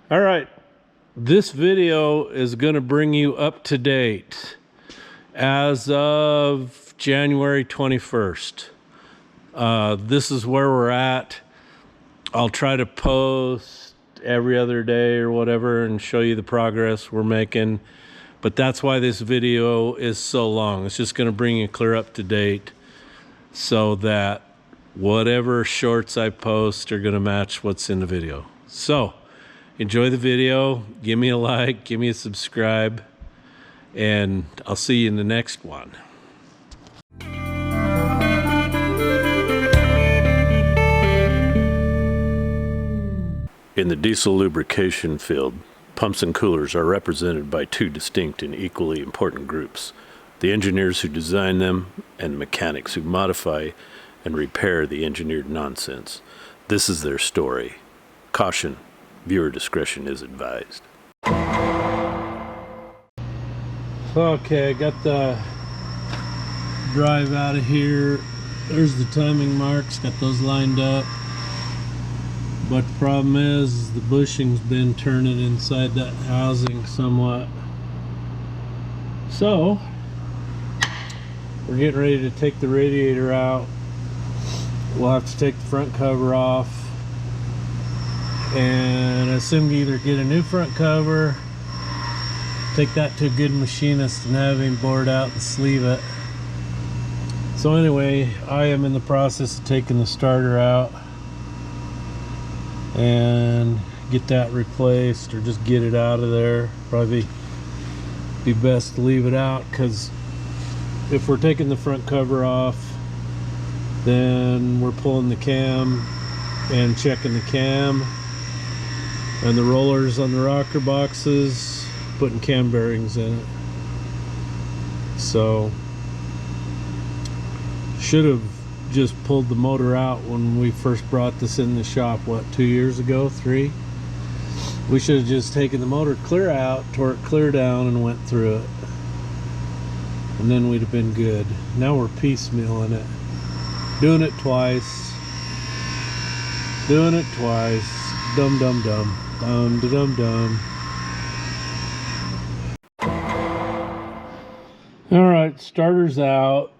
All right, this video is going to bring you up to date as of January 21st. This is where we're at. I'll try to post every other day or whatever and show you the progress we're making. But that's why this video is so long. It's just going to bring you clear up to date so that whatever shorts I post are going to match what's in the video. So enjoy the video, give me a like, give me a subscribe, and I'll see you in the next one. In the diesel lubrication field, pumps and coolers are represented by two distinct and equally important groups: the engineers who design them and the mechanics who modify and repair the engineered nonsense. This is their story. Caution. Viewer discretion is advised. Okay, I got the drive out of here. There's the timing marks, got those lined up. But the problem is the bushing's been turning inside that housing somewhat. So, we're getting ready to take the radiator out. We'll have to take the front cover off. And I assume you either get a new front cover, take that to a good machinist and have him bored out and sleeve it. So anyway, I am in the process of taking the starter out and get that replaced, or just get it out of there. Probably be best to leave it out, because if we're taking the front cover off, then we're pulling the cam and checking the cam and the rollers on the rocker boxes, putting cam bearings in it. So should have just pulled the motor out when we first brought this in the shop, what, 2 years ago, 3? We should have just taken the motor clear out, tore it clear down, and went through it, and then we'd have been good. Now we're piecemealing it, doing it twice, dum dum dum. Dum da dum dum. Alright, starter's out.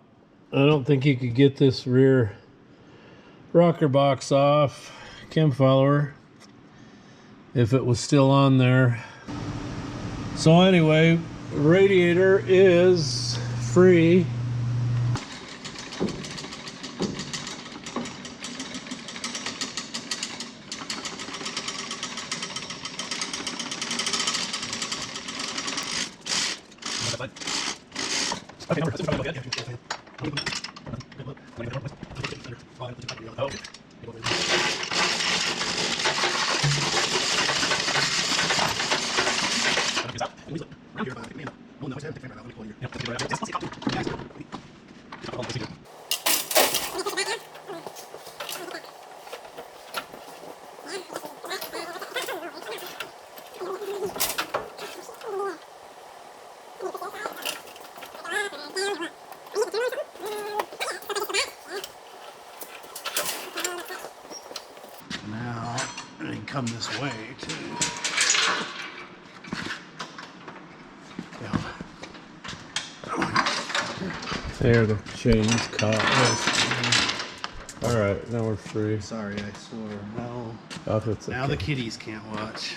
I don't think you could get this rear rocker box off, cam follower, if it was still on there. So anyway, radiator is free. Okay, no, now I can come this way too. There, the chain's caught. Alright, now we're free. Sorry, I swore. No. Oh, it's now okay. the kiddies can't watch.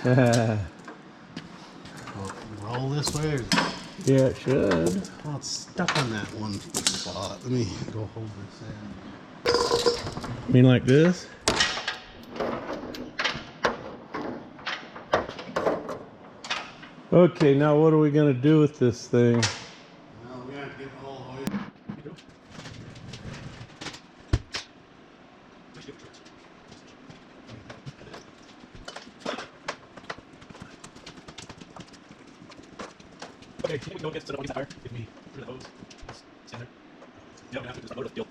Roll this way? Or... Yeah, it should. Well, it's stuck on that one spot. Let me go hold this in. You mean like this? Okay, now what are we going to do with this thing? Well, we have to get the whole hoist. Okay, can we go get the tire? Give me through the hose. Just stand there. Yeah, we have to just load up the deal.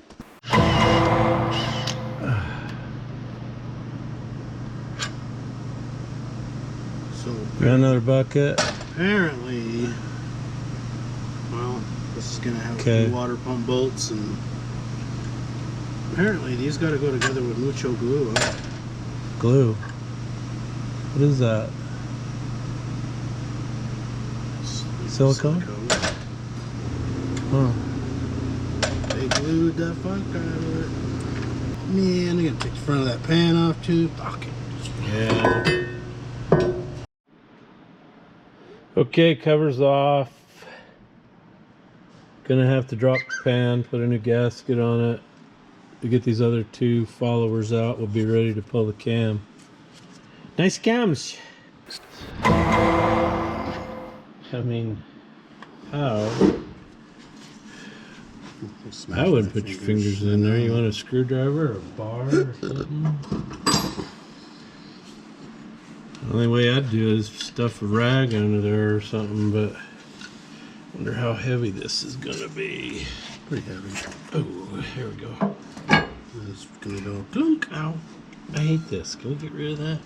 So Got another bucket. apparently, well, this is gonna have Okay. a few water pump bolts, and apparently these got to go together with mucho glue. Huh? Glue. What is that? Silicone? Oh. They glued the fuck out of it. Man, I gotta take the front of that pan off too. Fuck it. Yeah. Okay, cover's off. Gonna have to drop the pan, put a new gasket on it. To get these other two followers out, we'll be ready to pull the cam. Nice cams. I mean, how? I wouldn't put your fingers in there. You want a screwdriver or a bar or something? The only way I'd do it is stuff a rag under there or something, but I wonder how heavy this is gonna be. Pretty heavy. Oh, here we go. It's gonna go clunk. Ow. I hate this. Can we get rid of that?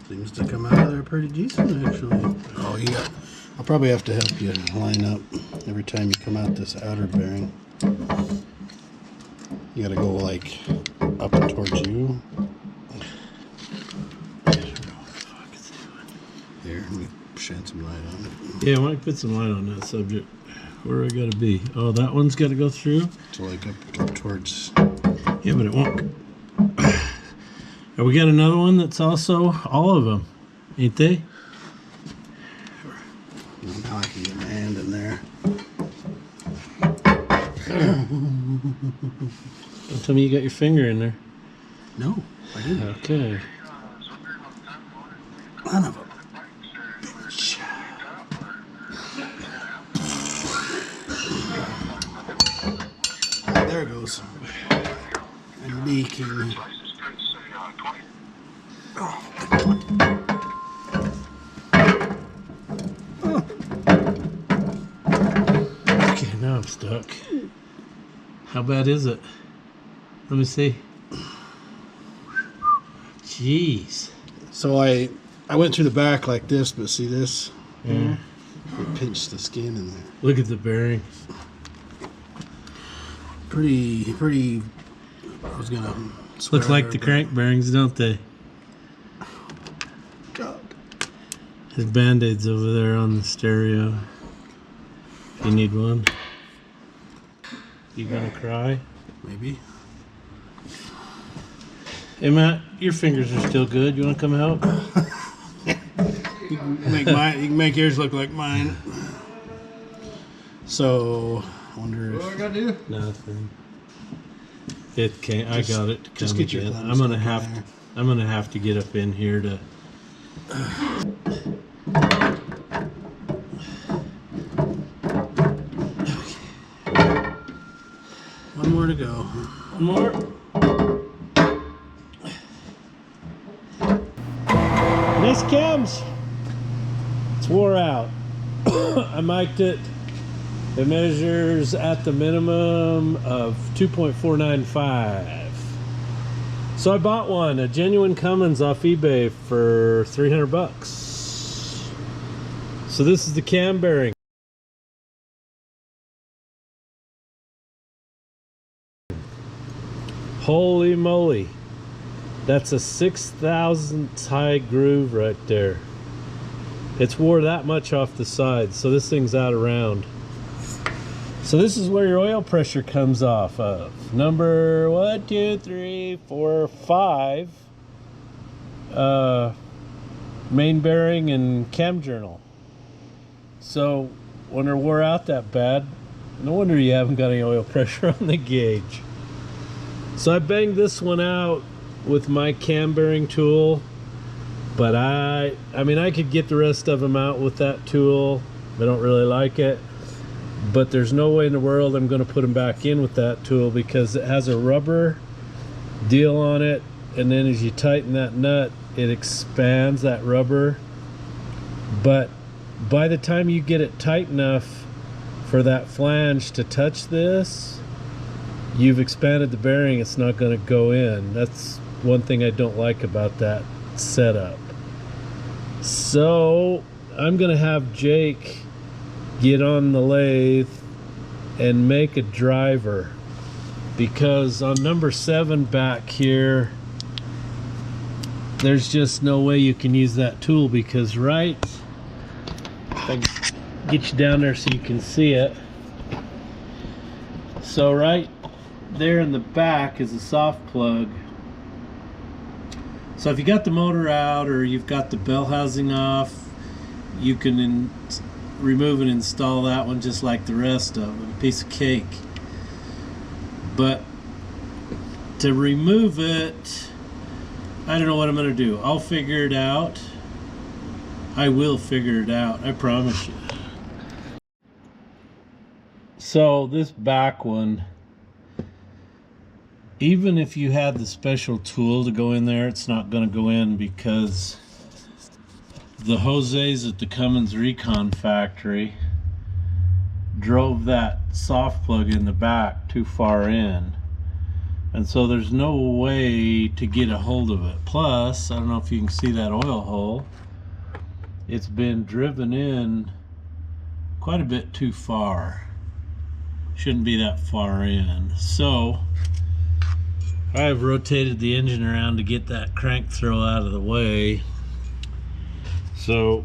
Seems to come out of there pretty decent, actually. Oh, yeah. I'll probably have to help you line up every time you come out this outer bearing. You gotta go like up and towards you. Here, let me shine some light on it. Yeah, why don't you put some light on that subject? Where do I gotta be? Oh, that one's gotta go through? So like up towards... Yeah, but it won't. Oh, we got another one that's also all of them, ain't they? Now I can get my hand in there. Don't tell me you got your finger in there. No, I didn't. Okay. Son of a bitch. There it goes. I'm leaking. Oh. Okay, now I'm stuck. How bad is it? Let me see. Jeez. So I went through the back like this, but see this? Yeah. It pinched the skin in there. Look at the bearing. Pretty. I was gonna. Look like the crank bearings, don't they? God. There's band-aids over there on the stereo. If you need one. You gonna cry? Maybe. Hey Matt, your fingers are still good. You wanna come help? You can make yours look like mine. So, I wonder if... What do I gotta do? Nothing. It can't. I got it. To just come get your again. thumbs I'm up gonna have to get up in here to. One more to go. One more. Nice cams. It's wore out. I mic'd it. It measures at the minimum of 2.495. So I bought one, a genuine Cummins off eBay for 300 bucks. So this is the cam bearing. Holy moly. That's a 6,000th high groove right there. It's wore that much off the side, so this thing's out of round. So this is where your oil pressure comes off of. Number 1, 2, 3, 4, 5. Main bearing and cam journal. So when they're wore out that bad, no wonder you haven't got any oil pressure on the gauge. So I banged this one out with my cam bearing tool, but I mean I could get the rest of them out with that tool. I don't really like it, but there's no way in the world I'm going to put them back in with that tool because it has a rubber deal on it, and then as you tighten that nut it expands that rubber, but by the time you get it tight enough for that flange to touch this, you've expanded the bearing. It's not going to go in. That's one thing I don't like about that setup. So I'm going to have Jake get on the lathe and make a driver, because on number 7 back here there's just no way you can use that tool, because right, if I get you down there so you can see it, so right there in the back is a soft plug. So if you got the motor out or you've got the bell housing off, you can remove and install that one just like the rest of them, piece of cake. But to remove it, I don't know what I'm gonna do. I'll figure it out. I will figure it out, I promise you. So this back one, even if you had the special tool to go in there, it's not going to go in, because the Jose's at the Cummins Recon factory drove that soft plug in the back too far in, and so there's no way to get a hold of it. Plus, I don't know if you can see that oil hole, it's been driven in quite a bit too far. Shouldn't be that far in. So I've rotated the engine around to get that crank throw out of the way. So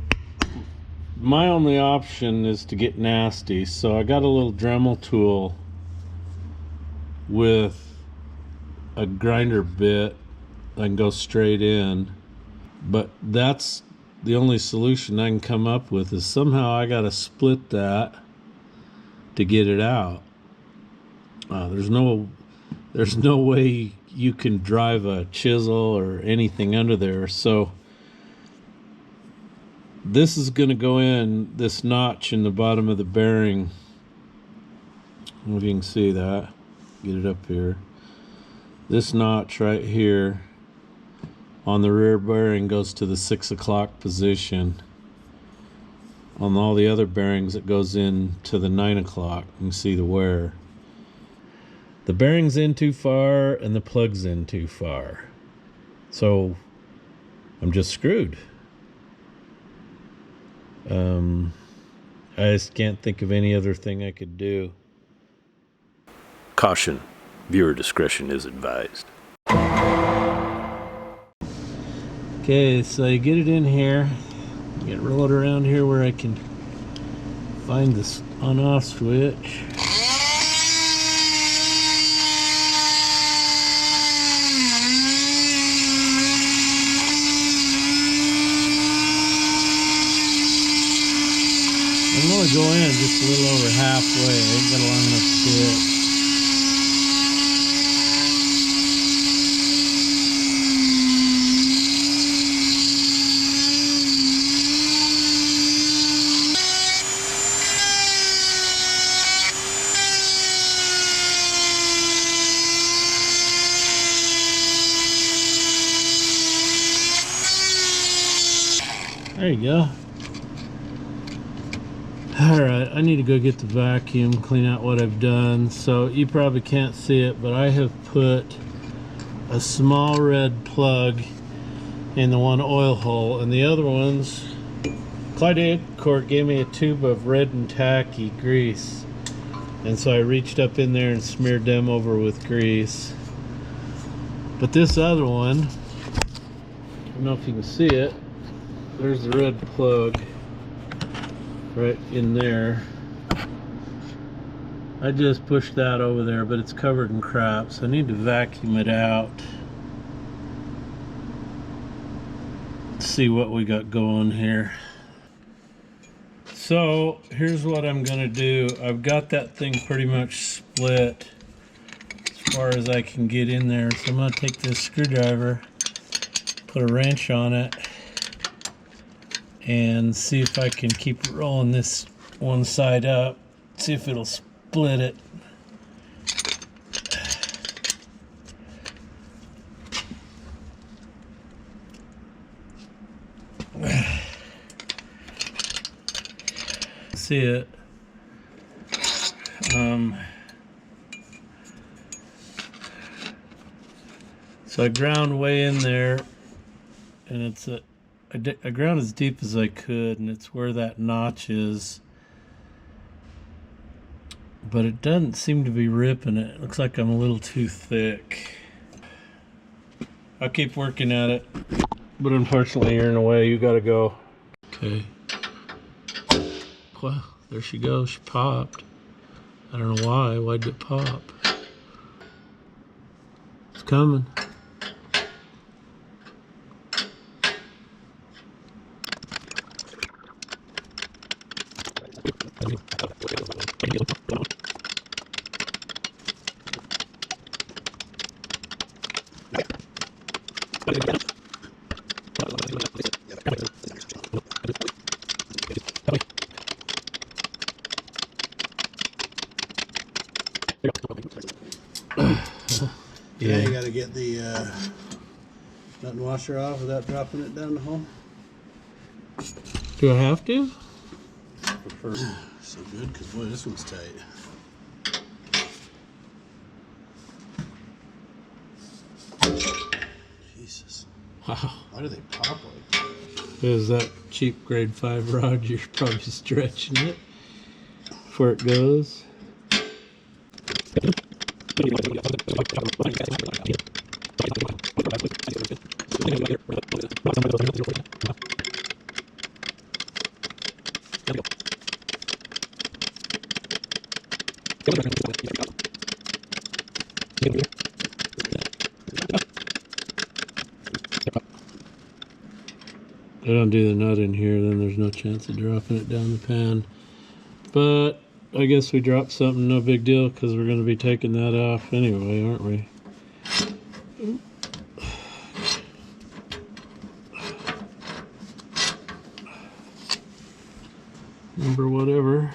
my only option is to get nasty. So I got a little Dremel tool with a grinder bit. I can go straight in, but that's the only solution I can come up with, is somehow I got to split that to get it out. There's no way you can drive a chisel or anything under there. So this is going to go in this notch in the bottom of the bearing. I don't know if you can see that. Get it up here. This notch right here on the rear bearing goes to the 6 o'clock position. On all the other bearings it goes in to the 9 o'clock. You can see the wear. The bearing's in too far and the plug's in too far. So I'm just screwed. I just can't think of any other thing I could do. Caution, viewer discretion is advised. Okay, so you get it in here, get it rolled around here where I can find this on-off switch. I'm going to go in just a little over halfway. I ain't got a long enough to do it. There you go. Alright, I need to go get the vacuum, clean out what I've done. So you probably can't see it, but I have put a small red plug in the one oil hole, and the other ones, Clyde Court gave me a tube of red and tacky grease, and so I reached up in there and smeared them over with grease. But this other one, I don't know if you can see it, there's the red plug right in there. I just pushed that over there, but it's covered in crap, so I need to vacuum it out. Let's see what we got going here. So here's what I'm gonna do. I've got that thing pretty much split as far as I can get in there, so I'm gonna take this screwdriver, put a wrench on it, and see if I can keep rolling this one side up, see if it'll split it. See it. So I ground way in there, and it's I ground as deep as I could, and it's where that notch is. but it doesn't seem to be ripping it. It looks like I'm a little too thick. I'll keep working at it, but unfortunately you're in the way. You gotta go. Okay. Well, there she goes. She popped. I don't know why. Why did it pop? It's coming. Yeah, you gotta get the nut and washer off without dropping it down the hole. Do I have to? So good, because boy, this one's tight. Jesus. Wow. Why do they pop like that? Is that cheap grade 5 rod? You're probably stretching it before it goes. I don't do the nut in here, then there's no chance of dropping it down the pan. But I guess we dropped something, no big deal, because we're going to be taking that off anyway, aren't we? Number whatever.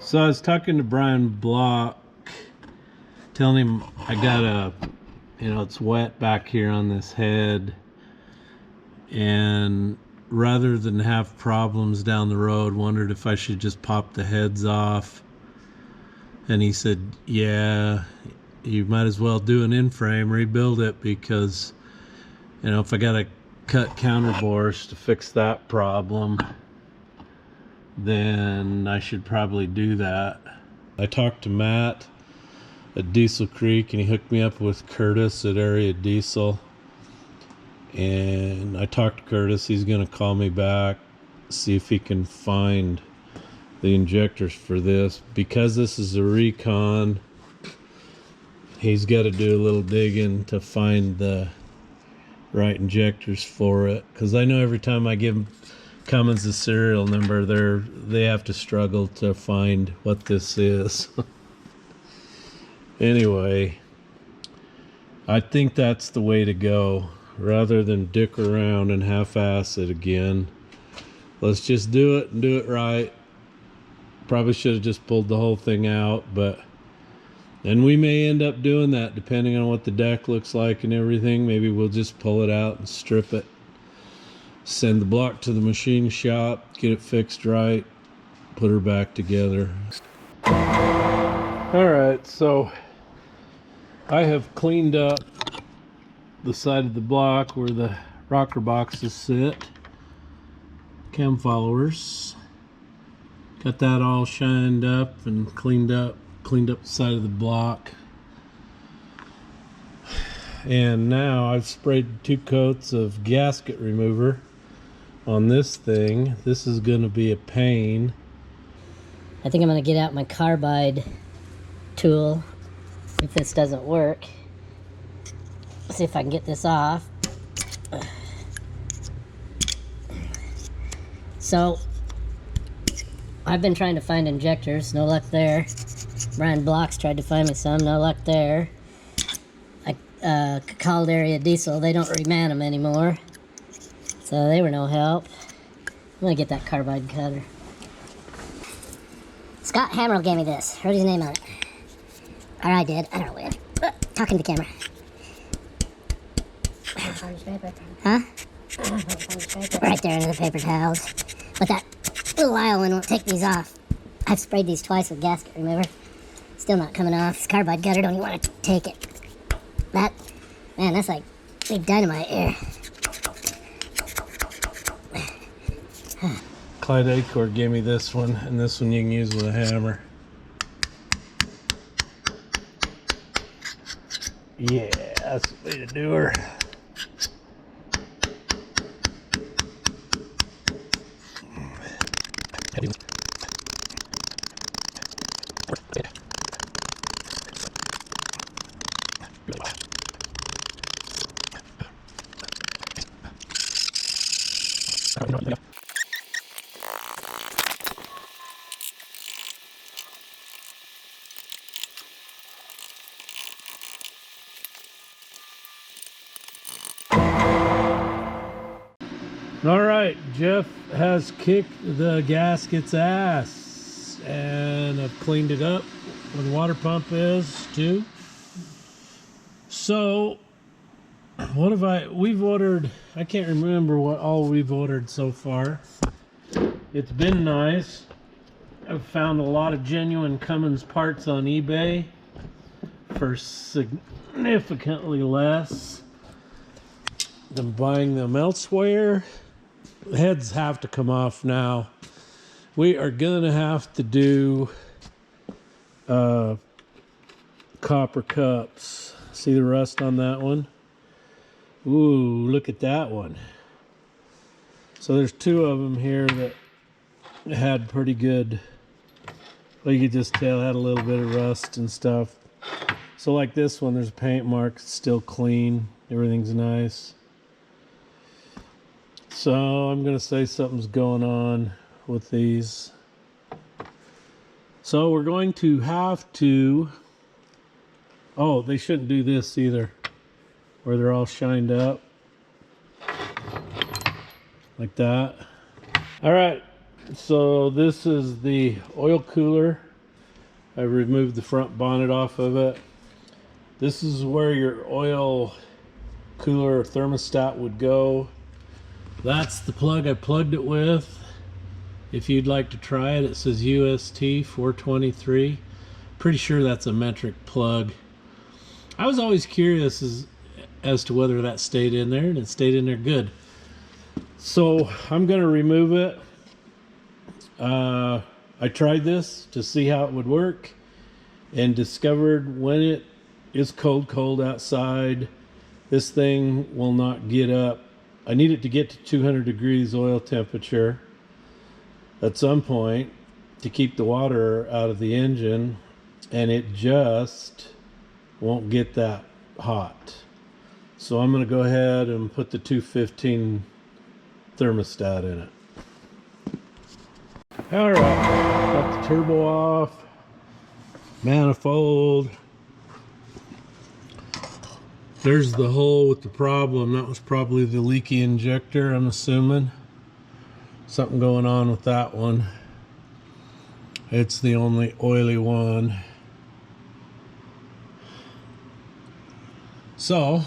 So I was talking to Brian Block, telling him I got a, it's wet back here on this head, and rather than have problems down the road, wondered if I should just pop the heads off. And he said, yeah, you might as well do an in-frame, rebuild it, because, if I got to cut counterbores to fix that problem, then I should probably do that. I talked to Matt at Diesel Creek, and he hooked me up with Curtis at Area Diesel. And I talked to Curtis. He's going to call me back, see if he can find the injectors for this. Because this is a recon, he's got to do a little digging to find the right injectors for it. Because I know every time I give Cummins the serial number, they have to struggle to find what this is. Anyway, I think that's the way to go. Rather than dick around and half-ass it again, let's just do it and do it right. Probably should have just pulled the whole thing out, and we may end up doing that depending on what the deck looks like and everything. Maybe we'll just pull it out and strip it, send the block to the machine shop, get it fixed right, put her back together. Alright, so I have cleaned up the side of the block where the rocker boxes sit, cam followers. Got that all shined up and cleaned up the side of the block. And now I've sprayed 2 coats of gasket remover on this thing. This is going to be a pain. I think I'm going to get out my carbide tool if this doesn't work. See if I can get this off. So I've been trying to find injectors, no luck there. Brian Blocks tried to find me some, no luck there. I called Area Diesel, they don't reman them anymore, so they were no help. I'm gonna get that carbide cutter. Scott Hammerl gave me this. Wrote his name on it. Or I did. I don't know when. Talking to the camera. Huh? Right there in the paper towels. But that little Iowan won't take these off. I've sprayed these twice with gasket remover. Still not coming off. This carbide gutter don't even want to take it. That, man, that's like big dynamite here. Clyde Acorn gave me this one, and this one you can use with a hammer. Yeah, that's the way to do her. All right, Jeff has kicked the gasket's ass, and I've cleaned it up where the water pump is too. So what have we've ordered, I can't remember what all we've ordered so far. It's been nice. I've found a lot of genuine Cummins parts on eBay for significantly less than buying them elsewhere. The heads have to come off now. We are gonna have to do copper cups. See the rust on that one? Ooh, look at that one. So there's two of them here that had pretty good, well, you could just tell had a little bit of rust and stuff. So like this one, there's a paint mark, it's still clean, everything's nice. So I'm gonna say something's going on with these. So we're going to have to, oh, they shouldn't do this either, where they're all shined up like that. All right, so this is the oil cooler. I removed the front bonnet off of it. This is where your oil cooler or thermostat would go. That's the plug I plugged it with. If you'd like to try it, it says UST 423. Pretty sure that's a metric plug. I was always curious as to whether that stayed in there, and it stayed in there good. So I'm gonna remove it. I tried this to see how it would work and discovered when it is cold outside, this thing will not get up. I need it to get to 200 degrees oil temperature at some point to keep the water out of the engine, and it just won't get that hot. So I'm going to go ahead and put the 215 thermostat in it. All right, got the turbo off, manifold. There's the hole with the problem. That was probably the leaky injector, I'm assuming. Something going on with that one. It's the only oily one. So,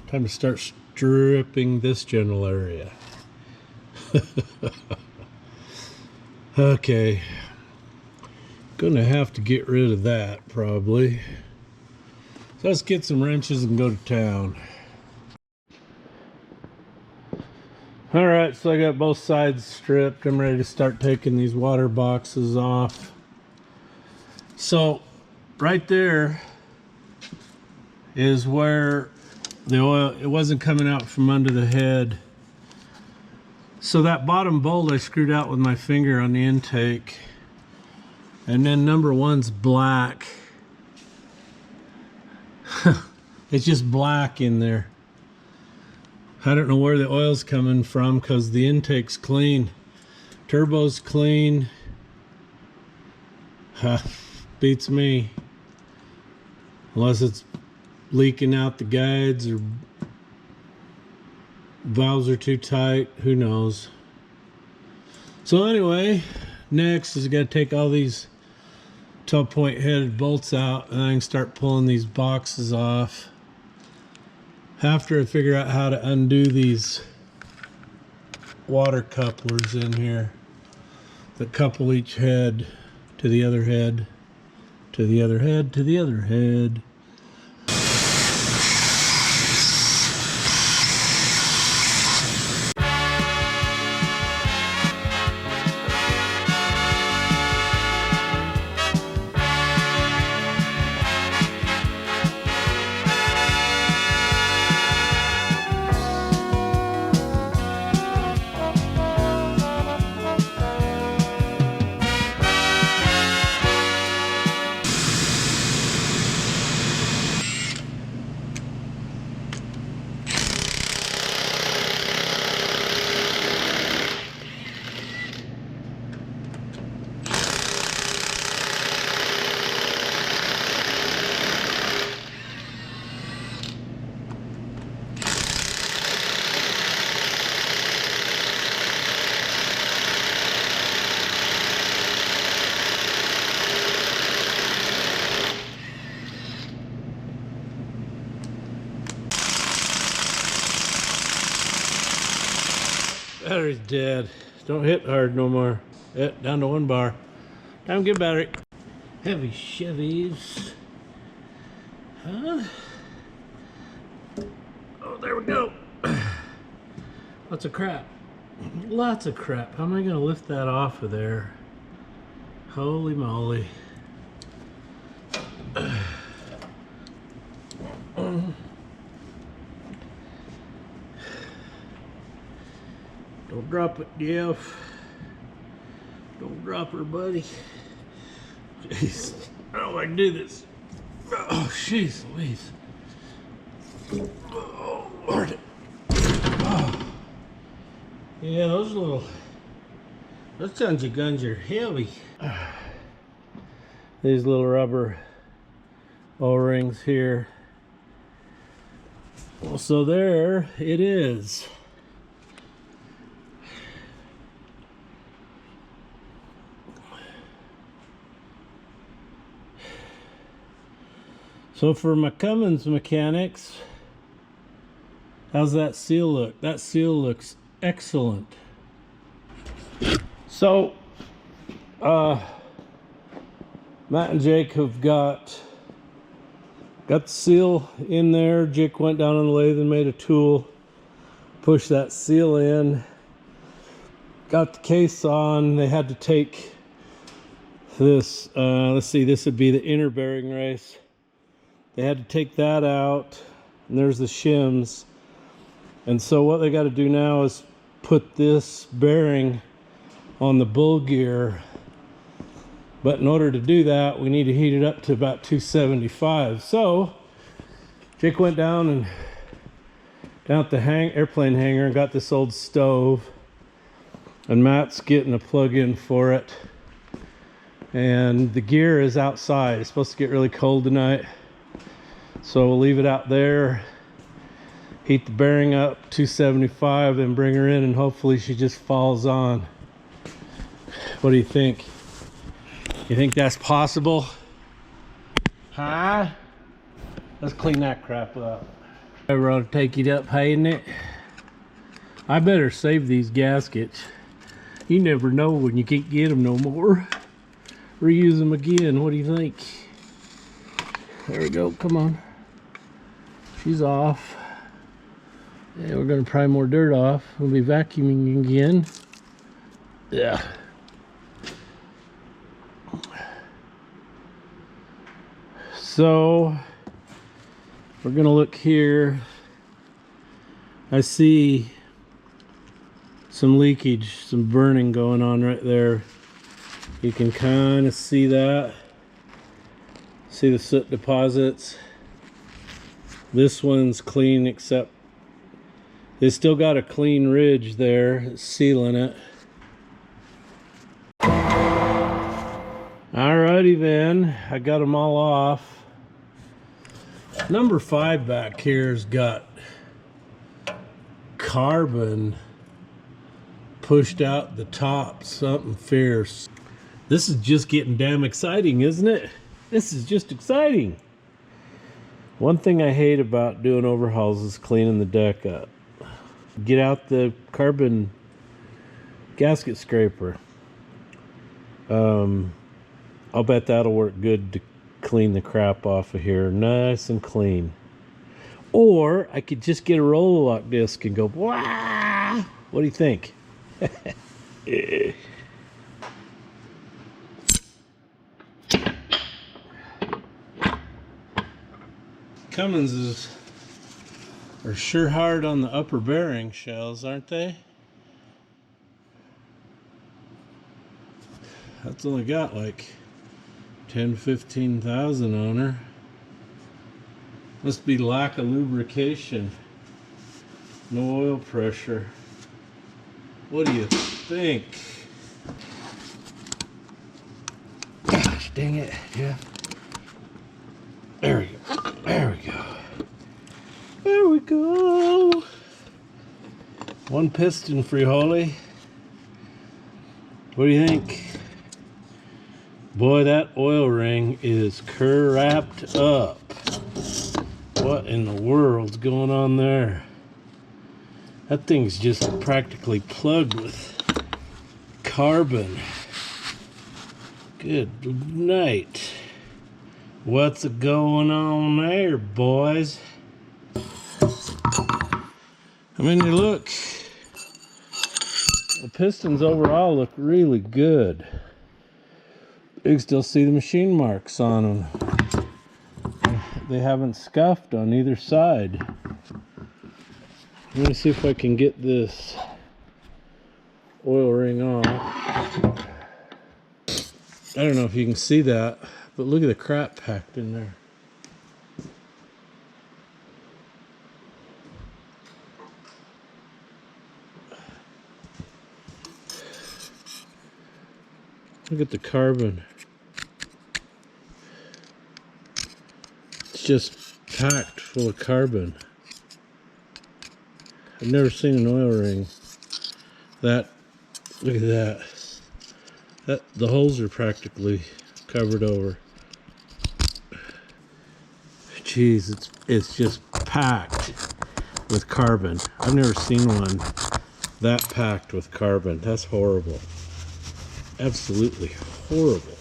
time to start stripping this general area. Okay. Gonna have to get rid of that probably. So let's get some wrenches and go to town. All right, so I got both sides stripped. I'm ready to start taking these water boxes off. So right there is where the oil, it wasn't coming out from under the head. So that bottom bolt I screwed out with my finger on the intake. And then number one's black. It's just black in there. I don't know where the oil's coming from because the intake's clean. Turbo's clean. Beats me. Unless it's leaking out the guides or valves are too tight. Who knows? So anyway, next is I got to take all these 12-point headed bolts out, and I can start pulling these boxes off. After I figure out how to undo these water couplers in here that couple each head to the other head To the other head, to the other head. Battery's dead. Don't hit hard no more. Down to 1 bar. Time to get battery. Heavy Chevys. Huh? Oh, there we go. Lots of crap. Lots of crap. How am I gonna lift that off of there? Holy moly. Don't drop it, Jeff. Don't drop her, buddy. Jeez, I don't like to do this. Oh, jeez Louise. Oh, Lord. Oh. Yeah, those tons of guns are heavy. These little rubber O-rings here. Well, so there it is. So for my Cummins mechanics, how's that seal look? That seal looks excellent. So, Matt and Jake have got the seal in there. Jake went down on the lathe and made a tool, pushed that seal in, got the case on. They had to take this, let's see, this would be the inner bearing race. They had to take that out, and there's the shims. And so what they got to do now is put this bearing on the bull gear. But in order to do that, we need to heat it up to about 275. So Jake went down at the airplane hangar and got this old stove. And Matt's getting a plug-in for it. And the gear is outside. It's supposed to get really cold tonight. So we'll leave it out there, heat the bearing up 275, then bring her in, and hopefully she just falls on. What do you think? You think that's possible? Huh? Let's clean that crap up. I ought to take it up high, isn't it? I better save these gaskets. You never know when you can't get them no more. Reuse them again. What do you think? There we go. Come on. She's off. Yeah, we're gonna pry more dirt off. We'll be vacuuming again. Yeah. So we're gonna look here. I see some leakage, some burning going on right there. You can kind of see that. See the soot deposits. This one's clean, except they still got a clean ridge there sealing it. Alrighty then, I got them all off. Number 5 back here's got carbon pushed out the top, something fierce. This is just getting damn exciting, isn't it? This is just exciting. One thing I hate about doing overhauls is cleaning the deck up. Get out the carbon gasket scraper. I'll bet that'll work good to clean the crap off of here nice and clean. Or I could just get a roller lock disc and go, wah! What do you think? Cummins are sure hard on the upper bearing shells, aren't they? That's only got like 10,000-15,000 on her. Must be lack of lubrication. No oil pressure. What do you think? Gosh dang it, Jeff. There we go. There we go. There we go. One piston free Holly. What do you think? Boy, that oil ring is crapped up. What in the world's going on there? That thing's just practically plugged with carbon. Good night. What's going on there, boys? I mean, you look, the pistons overall look really good. You can still see the machine marks on them. They haven't scuffed on either side. Let me see if I can get this oil ring off. I don't know if you can see that, but look at the crap packed in there. Look at the carbon. It's just packed full of carbon. I've never seen an oil ring that, look at that. The holes are practically covered over. Jeez, it's just packed with carbon. I've never seen one that packed with carbon. That's horrible. Absolutely horrible.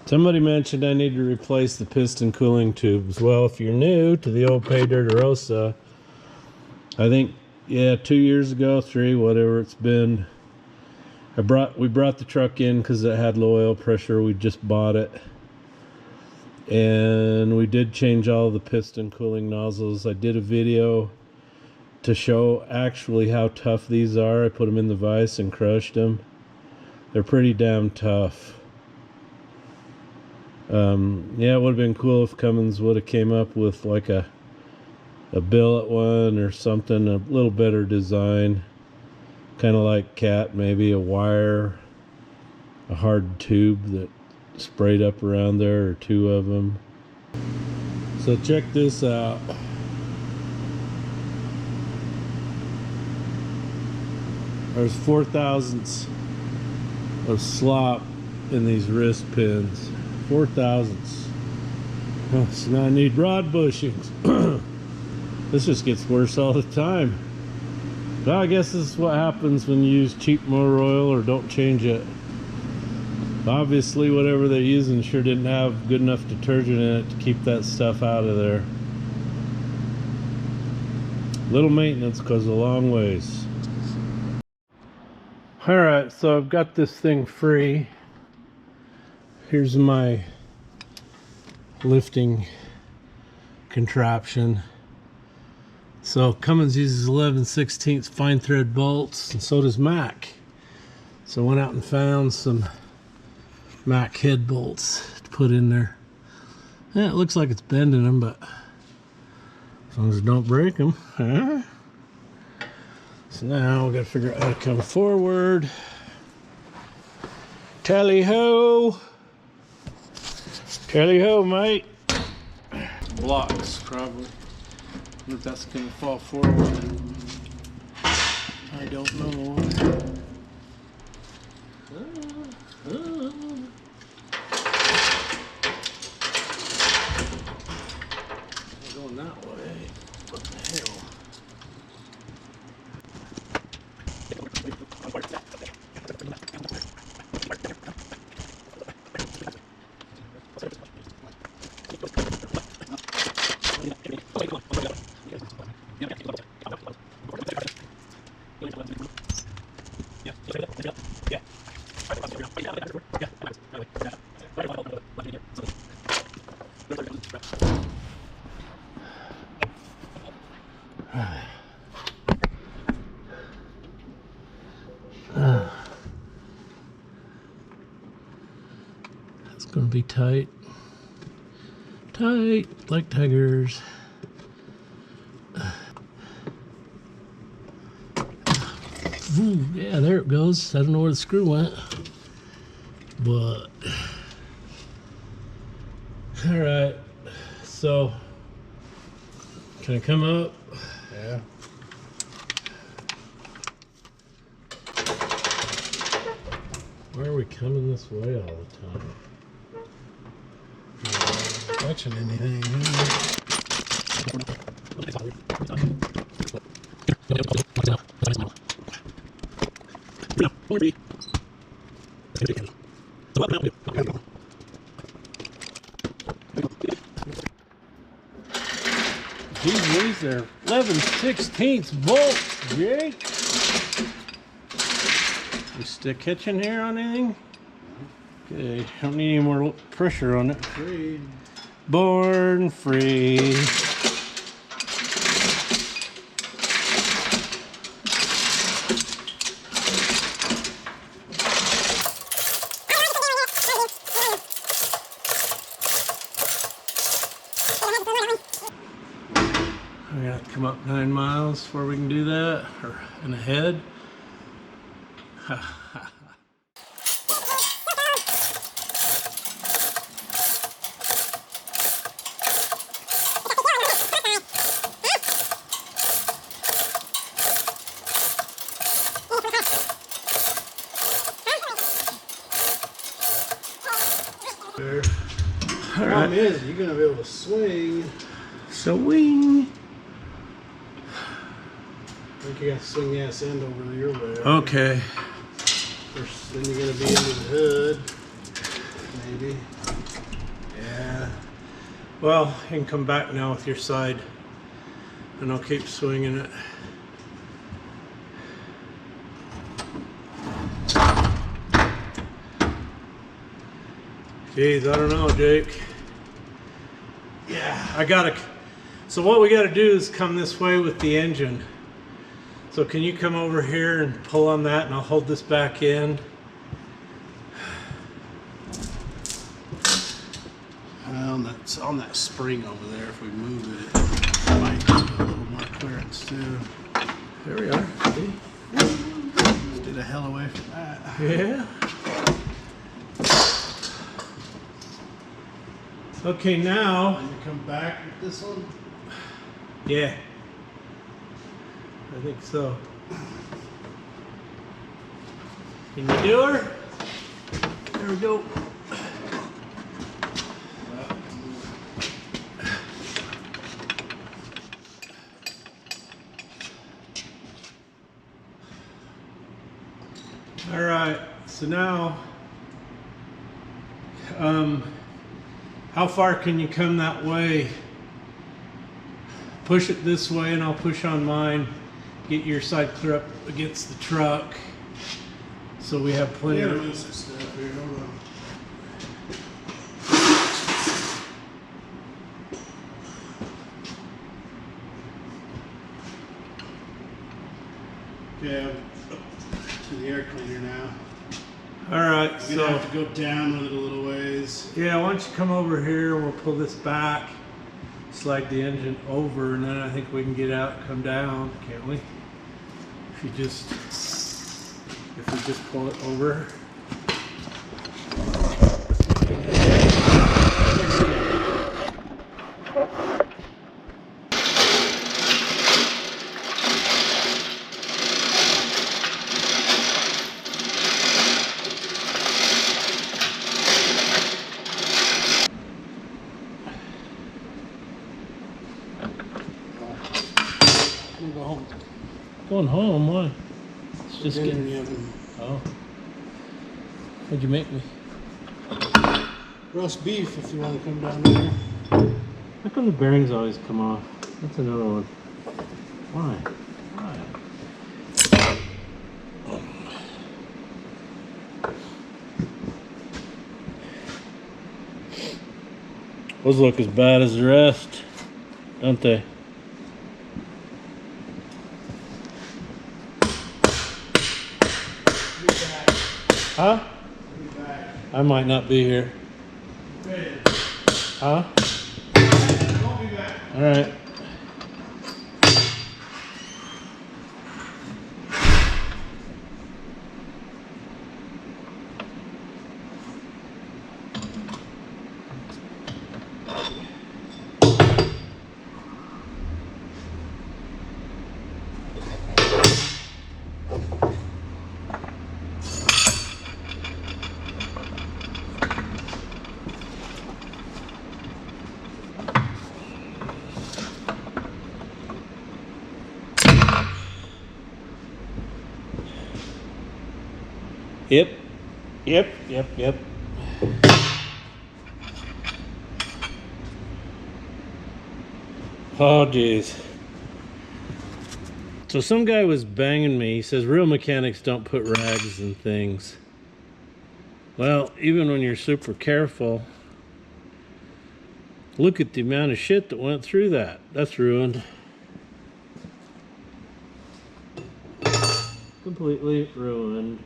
Somebody mentioned I need to replace the piston cooling tubes. Well, if you're new to the old Paydirt Rosa, I think, yeah, 2 years ago, 3, whatever it's been, we brought the truck in because it had low oil pressure. We just bought it. And we did change all the piston cooling nozzles. I did a video to show actually how tough these are. I put them in the vise and crushed them. They're pretty damn tough. Yeah, it would have been cool if Cummins would have came up with like a billet one or something, a little better design. Kind of like Cat, maybe a wire, a hard tube that sprayed up around there, or 2 of them. So check this out. There's 4/1000ths of slop in these wrist pins. 4/1000ths. Oh, so now I need rod bushings. This just gets worse all the time. Well, I guess this is what happens when you use cheap motor oil or don't change it. Obviously, whatever they're using sure didn't have good enough detergent in it to keep that stuff out of there. Little maintenance goes a long ways. Alright, so I've got this thing free. Here's my lifting contraption. So Cummins uses 11/16 fine thread bolts, and so does Mac. So I went out and found some Mac head bolts to put in there. Yeah, it looks like it's bending them, but as long as it don't break them. Huh? So now we got to figure out how to come forward. Tally ho! Tally ho, mate! Blocks, probably. I wonder if that's gonna fall forward. I don't know. Going that way. What the hell? It's gonna be tight. Tight, like tigers. Ooh, yeah, there it goes. I don't know where the screw went. But, all right. So, can I come up? Yeah. Why are we coming this way all the time? Touching anything? Huh? These are 11/16 volts, Jake. You still catching here on anything? Okay, don't need any more pressure on it. Free. Born free. We got to come up 9 miles before we can do that, or and ahead. There. Problem is, you're gonna be able to swing. Swing. I think you got to swing the ass end over your way. Okay. First, then you're gonna be into the hood, maybe. Yeah. Well, you can come back now with your side, and I'll keep swinging it. Jeez, I don't know, Jake. Yeah, I gotta. So what we gotta do is come this way with the engine. So can you come over here and pull on that, and I'll hold this back in. Well, that's on that spring over there. If we move it, might get a little more clearance too. There we are. See? Just did a hell away from that. Yeah. Okay, now. And you come back with this one. Yeah. I think so. Can you do her? There we go. All right, so now, how far can you come that way? Push it this way and I'll push on mine. Get your side clear up against the truck so we have plenty Yeah, of... move some stuff here. Hold on. Okay, I'm up to the air cleaner now. All right, You're gonna so have to go down with it a little ways. yeah, why don't you come over here and we'll pull this back, slide the engine over, and then I think we can get out and come down, can't we? If we just pull it over. I'm gonna go home. Going home, why? It's just Dinner in getting... the oven. Oh. What'd you make me? Roast beef if you want to come down there. How come the bearings always come off? That's another one. Why? Why? Those look as bad as the rest, don't they? Huh? I might not be here. Huh? All right. Yep. Oh, geez. So some guy was banging me. He says real mechanics don't put rags in things. Well, even when you're super careful, look at the amount of shit that went through that. That's ruined. Completely ruined.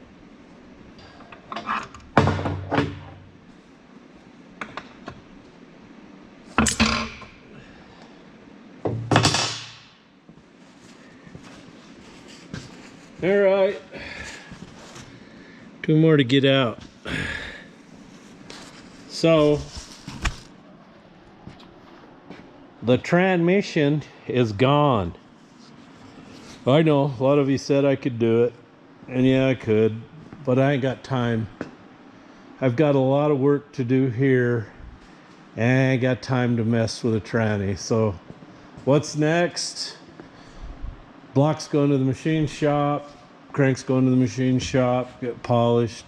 All right, 2 more to get out. So the transmission is gone. I know a lot of you said I could do it, and yeah, I could, but I ain't got time. I've got a lot of work to do here, and I ain't got time to mess with a tranny. So what's next? Block's going to the machine shop, crank's going to the machine shop, get polished,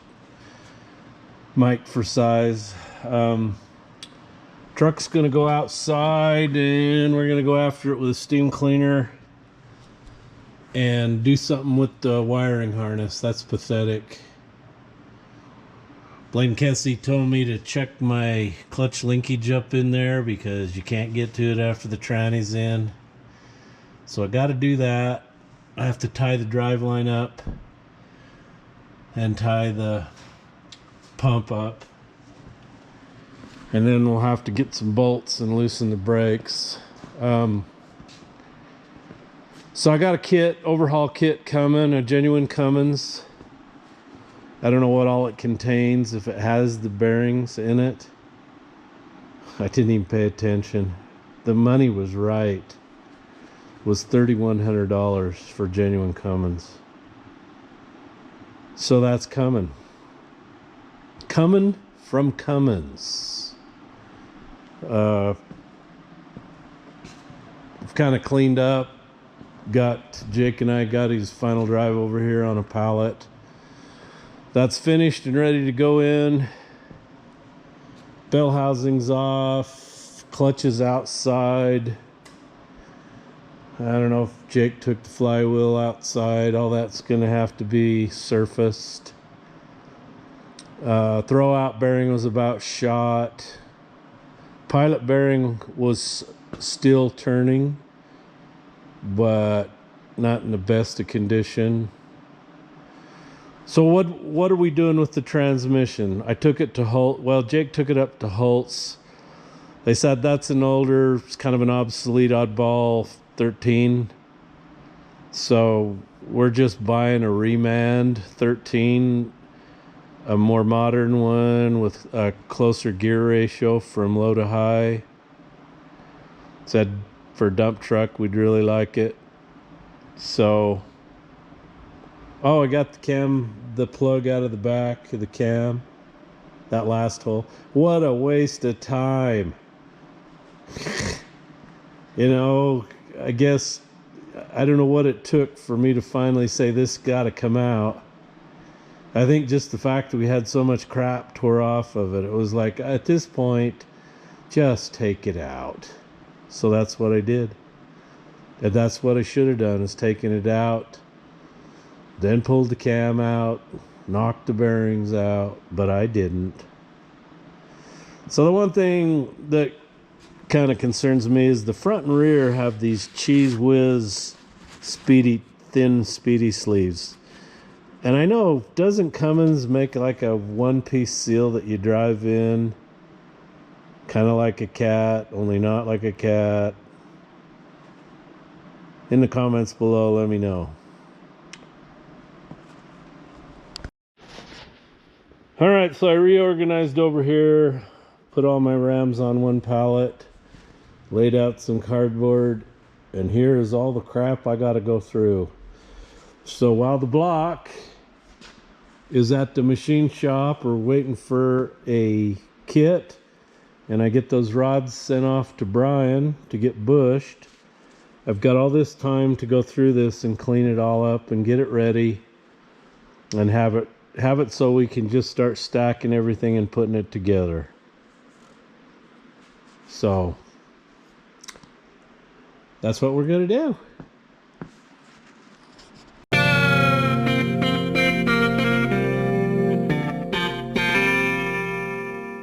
mic for size. Truck's gonna go outside, and we're gonna go after it with a steam cleaner and do something with the wiring harness. That's pathetic. Blaine Kessie told me to check my clutch linkage up in there because you can't get to it after the tranny's in. So I got to do that. I have to tie the driveline up and tie the pump up. And then we'll have to get some bolts and loosen the brakes. So I got a kit, overhaul kit coming, a genuine Cummins. I don't know what all it contains, if it has the bearings in it. I didn't even pay attention. The money was right. It was $3,100 for genuine Cummins. So that's coming. Coming from Cummins. I've kind of cleaned up. Jake and I got his final drive over here on a pallet. That's finished and ready to go in. Bell housing's off. Clutch is outside. I don't know if Jake took the flywheel outside. All that's gonna have to be surfaced. Throwout bearing was about shot. Pilot bearing was still turning, but not in the best of condition. So what are we doing with the transmission? I took it to Holt. Well, Jake took it up to Holt's. They said that's an older, it's kind of an obsolete oddball 13. So we're just buying a remand 13, a more modern one with a closer gear ratio from low to high. Said for a dump truck, we'd really like it. So, oh, I got the plug out of the back of the cam. That last hole. What a waste of time. You know, I guess, I don't know what it took for me to finally say this got to come out. I think just the fact that we had so much crap tore off of it, it was like, at this point, just take it out. So that's what I did. And that's what I should have done, is taken it out, then pulled the cam out, knocked the bearings out, but I didn't. So the one thing that kind of concerns me is the front and rear have these Cheese Whiz thin speedy sleeves. And I know, doesn't Cummins make like a one-piece seal that you drive in? Kind of like a cat, only not like a cat. In the comments below, let me know. All right, so I reorganized over here, put all my Rams on one pallet, laid out some cardboard, and here is all the crap I got to go through. So while the block is at the machine shop or waiting for a kit, and I get those rods sent off to Brian to get bushed, I've got all this time to go through this and clean it all up and get it ready and have it so we can just start stacking everything and putting it together. So that's what we're gonna do.